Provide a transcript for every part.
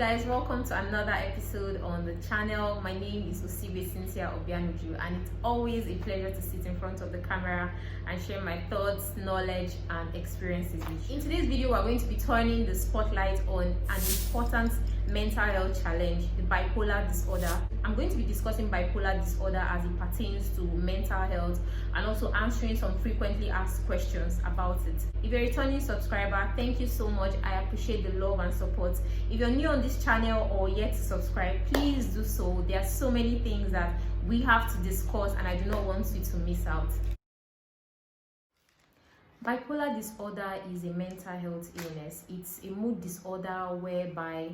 guys, welcome to another episode on the channel. My name is Osibe Cynthia Obianuju, and it's always a pleasure to sit in front of the camera and share my thoughts, knowledge and experiences with you. In today's video, we're going to be turning the spotlight on an important mental health challenge, the bipolar disorder. I'm going to be discussing bipolar disorder as it pertains to mental health and also answering some frequently asked questions about it. If you're a returning subscriber, thank you so much. I appreciate the love and support. If you're new on this channel or yet to subscribe, please do so. There are so many things that we have to discuss and I do not want you to miss out. Bipolar disorder is a mental health illness. It's a mood disorder whereby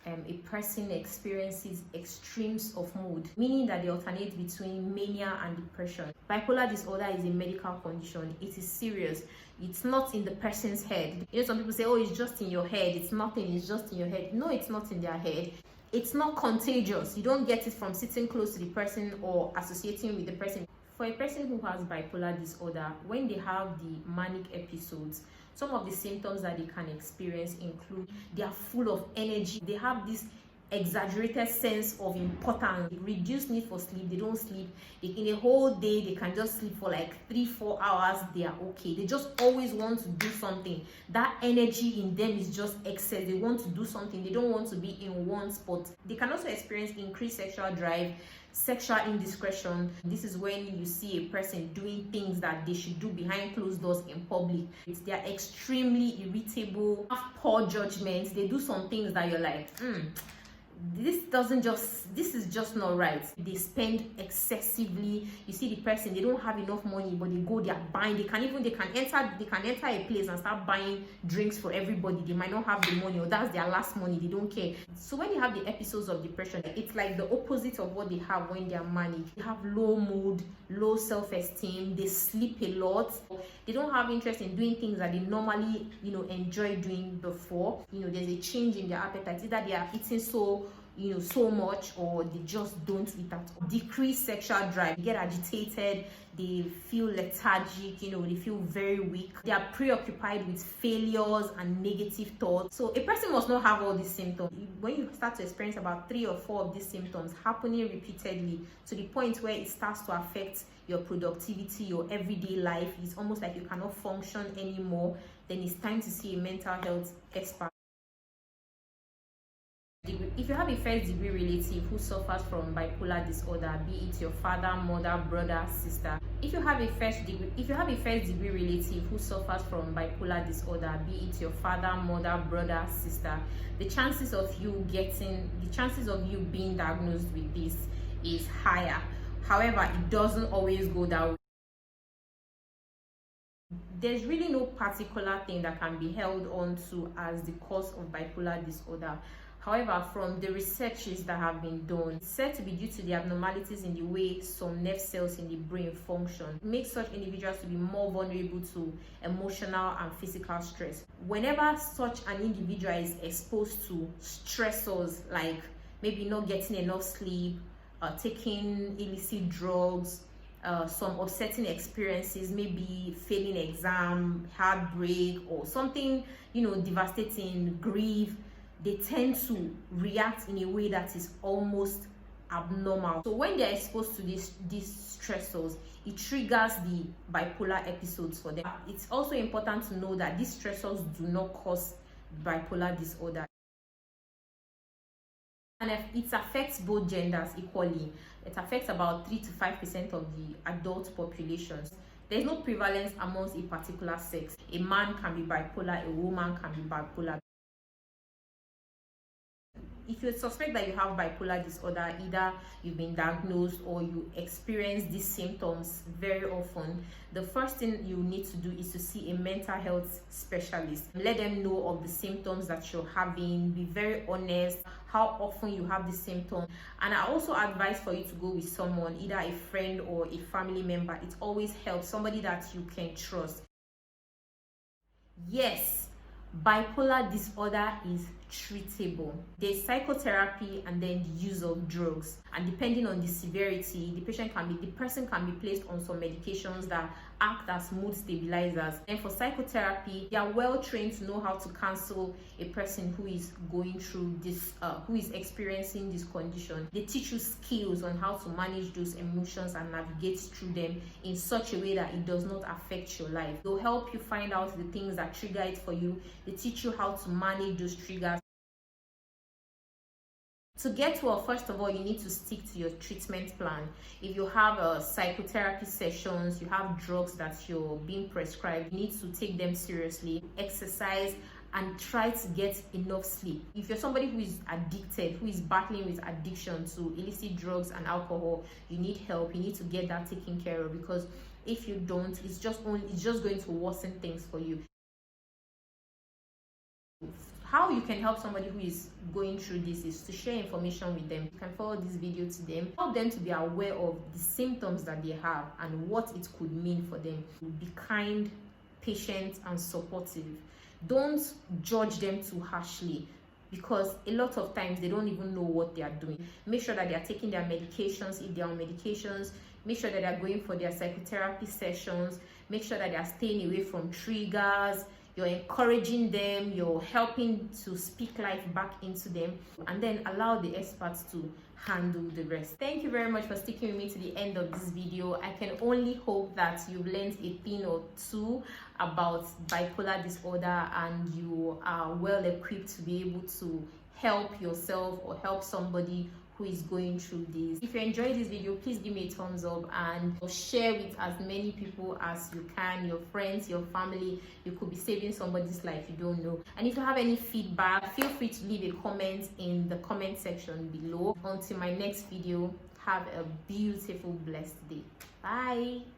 a person experiences extremes of mood, meaning that they alternate between mania and depression. Bipolar disorder is a medical condition. It is serious. It's not in the person's head. You know, some people say, oh, it's just in your head. It's nothing, it's just in your head. No, it's not in their head. It's not contagious. You don't get it from sitting close to the person or associating with the person. For a person who has bipolar disorder, when they have the manic episodes, some of the symptoms that they can experience include they are full of energy, they have this exaggerated sense of importance, reduced need for sleep, they don't sleep, in a whole day they can just sleep for like 3-4 hours, they are okay. They just always want to do something. That energy in them is just excess. They want to do something, they don't want to be in one spot. They can also experience increased sexual drive, sexual indiscretion. This is when you see a person doing things that they should do behind closed doors in public. They are extremely irritable, have poor judgment. They do some things that you're like, this is just not right. They spend excessively. You see the person, they don't have enough money, but they are buying. They can enter a place and start buying drinks for everybody. They might not have the money, or that's their last money. They don't care. So when you have the episodes of depression, it's like the opposite of what they have when they are manic. They have low mood, low self-esteem. They sleep a lot. They don't have interest in doing things that they normally enjoy doing before. There's a change in their appetite. Either they are eating so much, or they just don't eat at all. Decreased sexual drive, they get agitated, they feel lethargic, they feel very weak. They are preoccupied with failures and negative thoughts. So a person must not have all these symptoms. When you start to experience about 3 or 4 of these symptoms happening repeatedly to the point where it starts to affect your productivity, your everyday life, it's almost like you cannot function anymore, then it's time to see a mental health expert. If you have a first degree relative who suffers from bipolar disorder, be it your father, mother, brother, sister. If you have a first degree relative who suffers from bipolar disorder, be it your father, mother, brother, sister, the chances of you being diagnosed with this is higher. However, it doesn't always go that way. There's really no particular thing that can be held on to as the cause of bipolar disorder. However, from the researches that have been done, it's said to be due to the abnormalities in the way some nerve cells in the brain function. It makes such individuals to be more vulnerable to emotional and physical stress. Whenever such an individual is exposed to stressors like maybe not getting enough sleep, taking illicit drugs, some upsetting experiences, maybe failing exam, heartbreak, or something devastating, grief, they tend to react in a way that is almost abnormal. So when they're exposed to these stressors, it triggers the bipolar episodes for them. It's also important to know that these stressors do not cause bipolar disorder. And it affects both genders equally. It affects about 3 to 5% of the adult populations. There's no prevalence amongst a particular sex. A man can be bipolar, a woman can be bipolar. If you suspect that you have bipolar disorder, either you've been diagnosed or you experience these symptoms very often, the first thing you need to do is to see a mental health specialist. Let them know of the symptoms that you're having. Be very honest how often you have the symptom. And I also advise for you to go with someone, either a friend or a family member. It always helps, somebody that you can trust. Yes, bipolar disorder is treatable. There's psychotherapy and then the use of drugs, and depending on the severity, the person can be placed on some medications that act as mood stabilizers. And for psychotherapy, they are well trained to know how to counsel a person who is going through this, who is experiencing this condition. They teach you skills on how to manage those emotions and navigate through them in such a way that it does not affect your life. They'll help you find out the things that trigger it for you. They teach you how to manage those triggers. To get well, first of all, you need to stick to your treatment plan. If you have psychotherapy sessions, you have drugs that you're being prescribed, you need to take them seriously. Exercise and try to get enough sleep. If you're somebody who is addicted, who is battling with addiction to illicit drugs and alcohol, you need help. You need to get that taken care of, because if you don't, it's just going to worsen things for you. How you can help somebody who is going through this is to share information with them. You can forward this video to them, help them to be aware of the symptoms that they have and what it could mean for them. Be kind, patient, and supportive. Don't judge them too harshly, because a lot of times they don't even know what they are doing. Make sure that they are taking their medications if they are on medications. Make sure that they are going for their psychotherapy sessions. Make sure that they are staying away from triggers. You're encouraging them, you're helping to speak life back into them, and then allow the experts to handle the rest. Thank you very much for sticking with me to the end of this video. I can only hope that you've learned a thing or two about bipolar disorder and you are well equipped to be able to help yourself or help somebody who is going through this. If you enjoyed this video, please give me a thumbs up and share with as many people as you can, your friends, your family. You could be saving somebody's life you don't know. And if you have any feedback, feel free to leave a comment in the comment section below. Until my next video, have a beautiful, blessed day. Bye.